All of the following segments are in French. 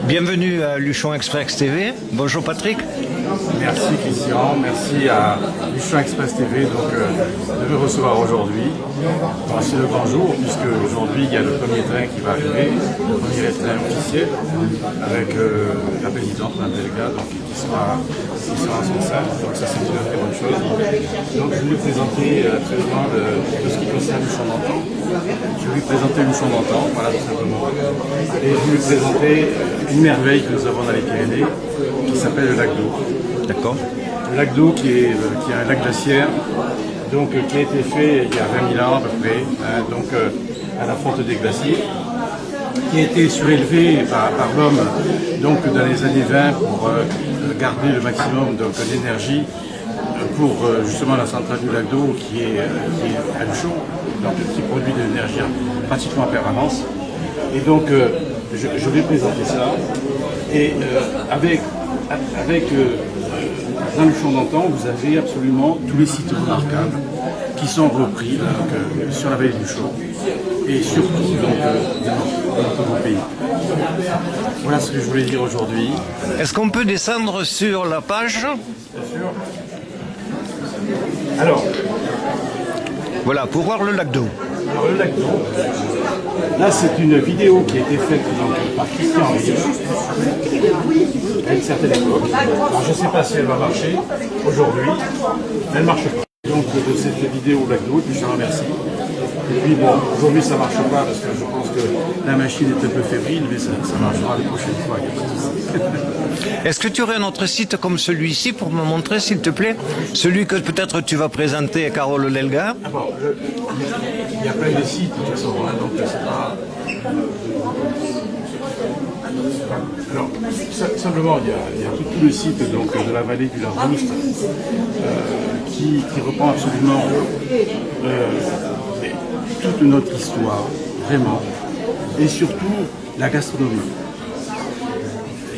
Bienvenue à Luchon Express TV. Bonjour Patrick. Merci Christian, merci à Luchon Express TV de me recevoir aujourd'hui. C'est le grand jour puisque aujourd'hui il y a le premier train qui va arriver, le premier train officiel avec la présidente, Mme Delga, qui sera à son sein. Donc ça c'est une très bonne chose. Donc je vais vous présenter actuellement tout ce qui concerne Luchon d'antan. Je vais vous présenter Luchon d'antan, voilà tout simplement. Et je vais vous présenter une merveille que nous avons dans les Pyrénées qui s'appelle le lac d'eau. D'accord. Le lac d'eau qui est un lac glaciaire, donc qui a été fait il y a 20 000 ans à peu près, à la fonte des glaciers, qui a été surélevé par l'homme dans les années 20 pour garder le maximum d'énergie pour justement la centrale du lac d'eau qui est à Luchon, donc qui produit de l'énergie pratiquement en permanence. Et donc je vais présenter ça et dans Luchon d'antan, vous avez absolument tous les sites remarquables qui sont repris sur la vallée du Luchon et surtout dans notre pays. Voilà ce que je voulais dire aujourd'hui. Est-ce qu'on peut descendre sur la page? Bien sûr. Alors, voilà, pour voir le lac d'eau. Alors le lac d'eau, là c'est une vidéo qui a été faite par Christian Rive à une certaine époque. Alors, je ne sais pas si elle va marcher aujourd'hui, mais elle ne marche pas. Donc de cette vidéo au lac d'eau, et puis je te remercie. Et puis bon, aujourd'hui ça ne marche pas parce que je pense que la machine est un peu fébrile, mais ça marchera la prochaine fois, il n'y a pas de souci. Est-ce que tu aurais un autre site comme celui-ci pour me montrer, s'il te plaît? Celui que peut-être tu vas présenter à Carole Delga. Il y a plein de sites qui sont donc c'est pas... Alors, simplement, il y a tout le site de la vallée du Larrouste qui reprend absolument toute notre histoire, vraiment, et surtout la gastronomie.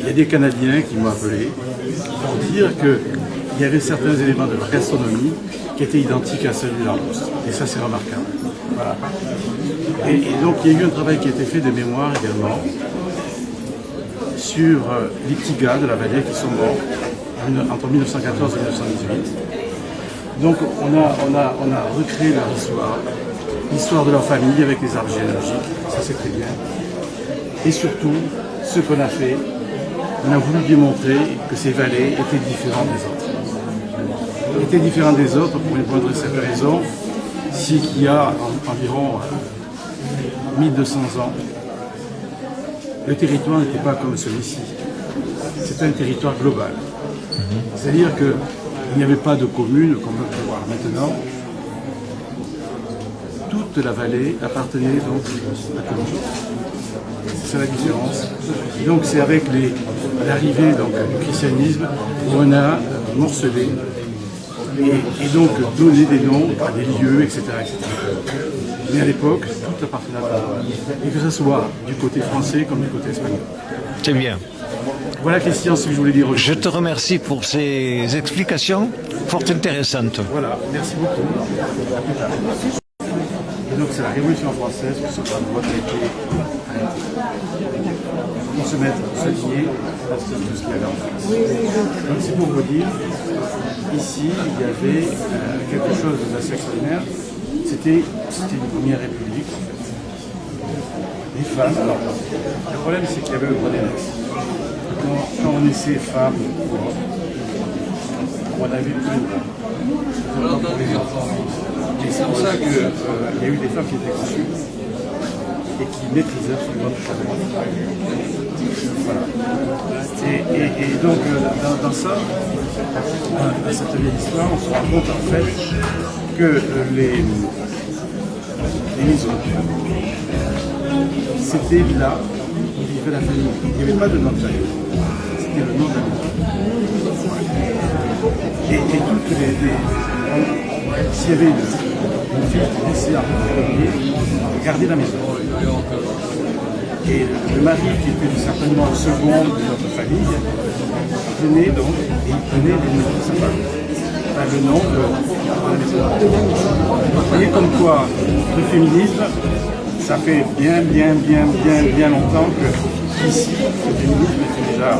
Il y a des Canadiens qui m'ont appelé pour dire qu'il y avait certains éléments de leur gastronomie qui étaient identiques à ceux du Larrouste. Et ça, c'est remarquable. Voilà. Et donc, il y a eu un travail qui a été fait de mémoire également sur les petits gars de la vallée qui sont morts entre 1914 et 1918. Donc, on a recréé leur histoire, l'histoire de leur famille avec les arbres généalogiques, ça c'est très bien. Et surtout, ce qu'on a fait, on a voulu démontrer que ces vallées étaient différentes des autres. Étaient différentes des autres pour une bonne simple raison, c'est qu'il y a environ 1200 ans, le territoire n'était pas comme celui-ci. C'était un territoire global. C'est-à-dire qu'il n'y avait pas de commune, comme on peut voir maintenant. Toute la vallée appartenait donc à la commune. C'est ça la différence. Et donc c'est avec l'arrivée du christianisme qu'on a morcelé et donc donné des noms à des lieux, etc. etc. Mais à l'époque, tout appartenait à la commune. Et que ce soit du côté français comme du côté espagnol. C'est bien. Voilà Christian, ce que je voulais dire aujourd'hui. Je te remercie pour ces explications fort intéressantes. Voilà, merci beaucoup. À plus tard. Et donc c'est la Révolution française qui se passe pour se mettre, se lier, parce que c'est tout ce qu'il y avait en France. Donc c'est pour vous dire, ici il y avait quelque chose d'assez extraordinaire. C'était une première république en fait. Les femmes, alors le problème c'est qu'il y avait le droit d'aînesse. Quand on naissait femme, on avait plus de droits. Pour les enfants. Et c'est pour ça qu'il y a eu des femmes qui étaient conçues et qui maîtrisaient absolument tout ça. Voilà. Et donc dans ça, dans cette vieille histoire, on se rend compte en fait que les maisons, c'était là où vivait la famille. Il n'y avait pas de nom de famille. C'était le nom de la maison. Et toutes s'il y avait une fille qui laissait un peu garder la maison. Et le mari, qui était certainement le second de notre famille, venait donc et il prenait les noms de sa femme. Enfin, le nom de la maison. Vous voyez comme quoi le féminisme, ça fait bien longtemps que ici, les limites étaient déjà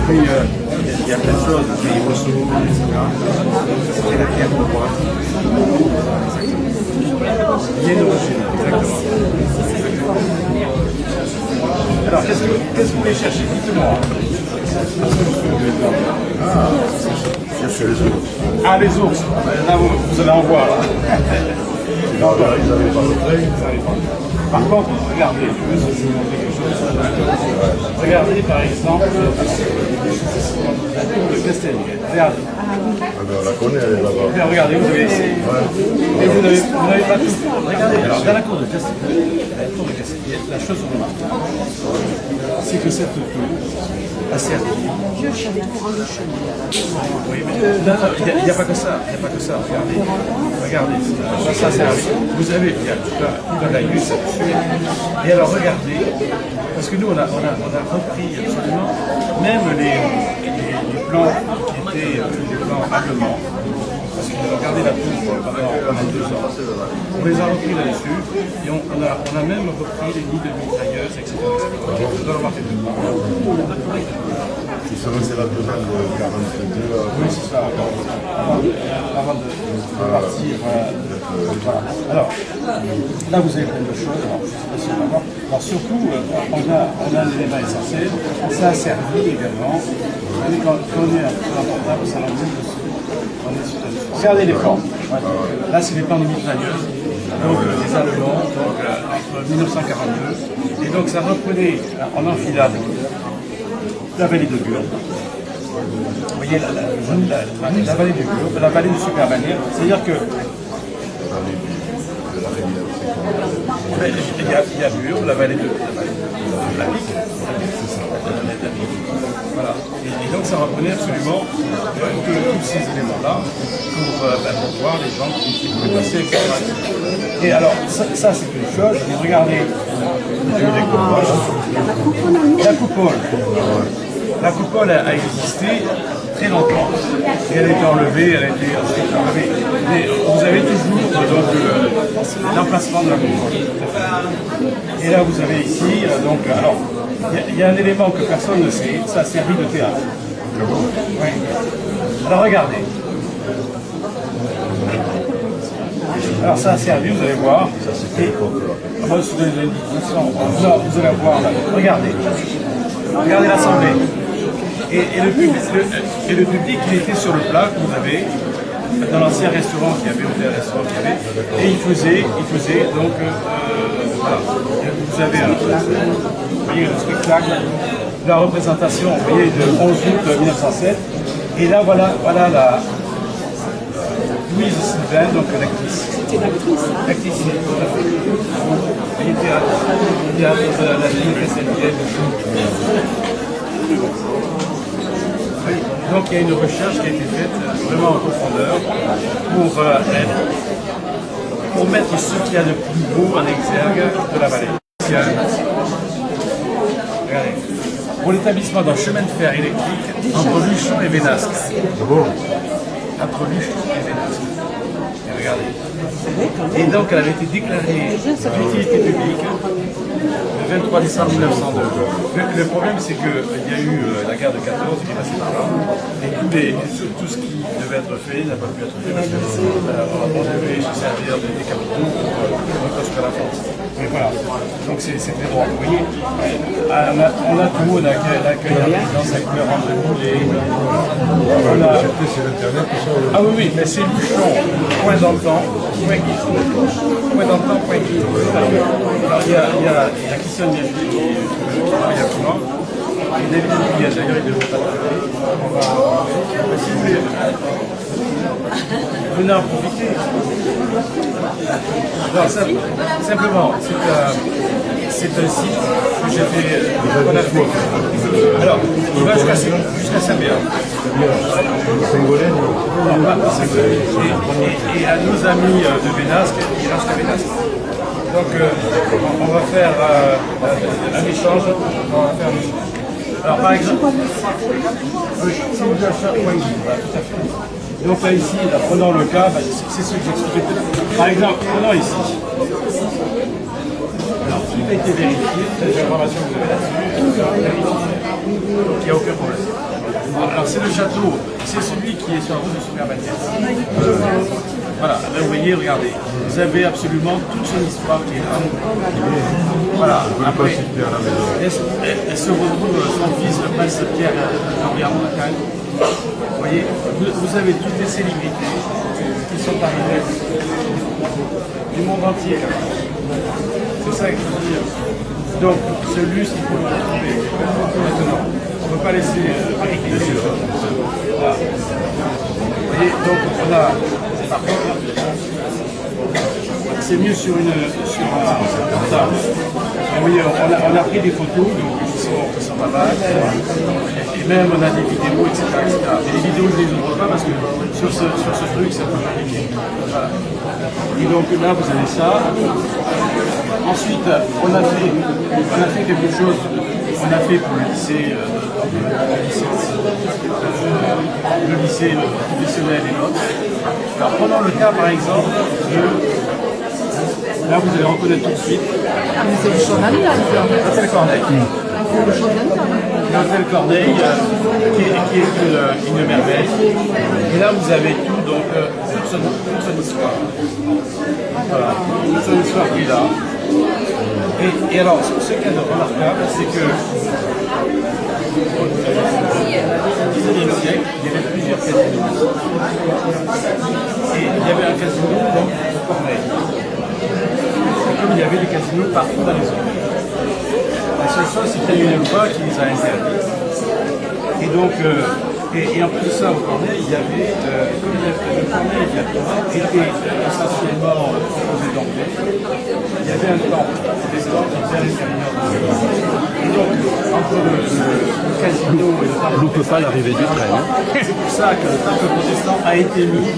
puis, il y a plein de choses, les ressources, etc. C'est la pierre pour moi. Il y a une origine, exactement. Alors, qu'est-ce que vous voulez chercher? Dites-moi. Chercher les ours. Ah, les ours. Là, vous allez en voir. Là. Non, là, ils n'avaient pas le train. Par contre, regardez, je vais vous montrer quelque chose. Regardez par exemple le Castelnuet. Regardez. On la connaît, elle est là-bas. Regardez, vous avez ici. Et vous n'avez pas tout. Regardez, alors dans la cour de Castelnuet, la chose remarquable, c'est que cette tour a servi. Oui, mais il n'y a pas que ça. Il n'y a pas que ça. Regardez. Regardez. Ça a servi. Vous avez, il y a la lus là-dessus. Et alors regardez, parce que nous on a repris absolument même les plans qui étaient les plans allemands. Parce qu'on a regardé la tour pendant 2 ans. On les a repris là-dessus et on a même repris les nids de mitrailleuses, etc. Vous allez remarquer tout. Ils sont restés là 2 ans de 42. Oui, c'est ça. Avant de partir. Voilà. Alors, là vous avez plein de choses. Alors, je sais pas si on va voir. Alors surtout, on a un élément essentiel. Ça a servi également. Quand on est un peu important, ça nous dit dessus. Regardez les plans. Là, c'est les plans de mitrailleuses. Donc, les Allemands, donc, entre 1942. Et donc, ça reprenait en enfilade la vallée de Gurb. Vous voyez la vallée du Gurb, la vallée de Supermanière. C'est-à-dire que il y a Gurb, la vallée de la Pique. Voilà. Et donc ça reprenait absolument tous ces éléments-là pour voir les gens qui pouvaient passer, etc. Et alors, ça c'est une chose, mais regardez, la coupole a existé très longtemps. Et elle a été enlevée, elle a été enlevée. Mais vous avez toujours l'emplacement de la coupole. Et là vous avez ici, donc, alors, il y a un élément que personne ne sait, ça a servi de théâtre. Oui. Alors regardez. Alors ça a servi, vous allez voir. Moi, vous allez voir là. Regardez. Regardez l'assemblée. Et le public, il était sur le plat que vous avez dans l'ancien restaurant qu'il y avait, hôtel-restaurant qu'il y avait, et il faisait donc voilà. Vous avez vous voyez le spectacle, la représentation, vous voyez, de 11 août 1907, et là voilà la Louise Sylvain, donc l'actrice. C'était l'actrice. L'actrice, tout à fait. Il était à la Castelnuet. Donc il y a une recherche qui a été faite vraiment en profondeur pour mettre ce qu'il y a de plus beau en exergue de la vallée. Regardez. Pour l'établissement d'un chemin de fer électrique entre Luchon et Vénasque. Entre Luchon et Vénasque. Et regardez. Et donc elle avait été déclarée d'utilité publique le 23 décembre 1902. Le problème, c'est qu'il y a eu la guerre de 14 qui est passée par là, et tout ce qui devait être fait n'a pas pu être fait parce qu'on devait se servir des capitaux pour reconstruire la France. Mais voilà, donc c'est très droit. Vous voyez, on a tout, on a l'accueil à la résidence avec le rang de Goulet. C'est l'internet, Ah oui, mais c'est Luchon, point dans le temps, point guide. Point dans le temps, point guide. Alors il y a Christian Biaggi qui travaille actuellement. Et David Duguay, d'ailleurs, il ne devrait pas travailler. Si vous voulez, venez en profiter. Alors, simplement, c'est un site que j'ai fait, qu'on a fait. Alors, il va jusqu'à Saint-Béat. Et à nos amis de Vénasque, il reste à Vénasque. Donc on va faire un échange. On va faire un échange. Alors par exemple, si vous achetez, oui, voilà, tout à fait. Donc là ici, là, prenons le cas, bah, c'est ce que j'expliquais tout à l'heure. Par exemple, prenons ici. Alors, tout a été vérifié, les informations que vous avez là-dessus, tout a été vérifié. Donc il n'y a aucun problème. Alors c'est le château, c'est celui qui est sur la route de Superbâtisse. Voilà, là, vous voyez, regardez, vous avez absolument toute son histoire qui est là. Voilà, après, elle se retrouve, son fils, le prince Pierre d'Orléans, vous voyez, vous avez toutes les célébrités qui sont arrivées du monde entier. C'est ça que je veux dire. Donc, ce luxe, il faut le retrouver maintenant. On ne peut pas laisser vérifier les choses. Voilà. Vous voyez, donc on a, par contre, c'est mieux sur un portable. Vous voyez, on a pris des photos donc, qui sont pas mal, et même on a des vidéos, etc. Et les vidéos, je ne les ouvre pas parce que sur ce truc, c'est un peu compliqué. Voilà. Et donc là, vous avez ça. Ensuite, on a fait quelque chose, on a fait pour le lycée professionnel et l'autre. Alors prenons le cas par exemple de, là vous allez reconnaître tout de suite. C'est du Chevalier, L'hôtel Corneille. L'hôtel Corneille, qui est une merveille. Et là vous avez tout, donc toute son histoire. Voilà, toute son histoire qui est là. Et alors, ce qu'il y a de remarquable, c'est que au XIXe siècle, il y avait plusieurs casinos. Et il y avait un casino donc, au Corneille. Et comme il y avait des casinos partout dans les zones. La seule chose, c'est qu'il y a eu une loi qui les a interdits. Et donc, et en plus de ça, au Corneille, il y avait, comme le Corneille était essentiellement composé d'anglais, il y avait un temple protestant qui était à l'intérieur de l'église. Et donc, entre le casino et le temple. On ne peut pas l'arrivée du train. C'est pour ça que le temple protestant a été mis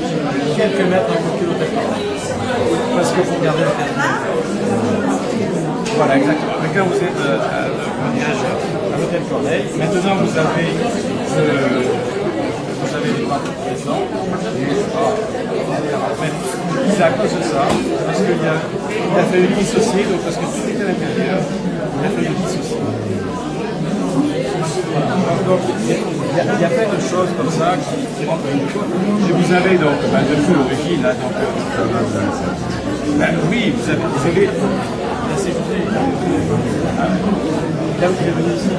quelques mètres à côté de l'hôtel Corneille. Parce qu'il faut garder le casino. Voilà, exactement. Mais quand vous êtes à l'hôtel Corneille, maintenant vous avez les parties présents. C'est à cause de ça, parce qu'il a fallu dissocier, donc parce que tout était à l'intérieur, il a fallu dissocier. Donc il y a plein de choses comme ça qui rentrent une fois. Et vous avez donc, depuis l'origine, là, donc, oui, vous avez la sécurité. Là, vous êtes venu ici.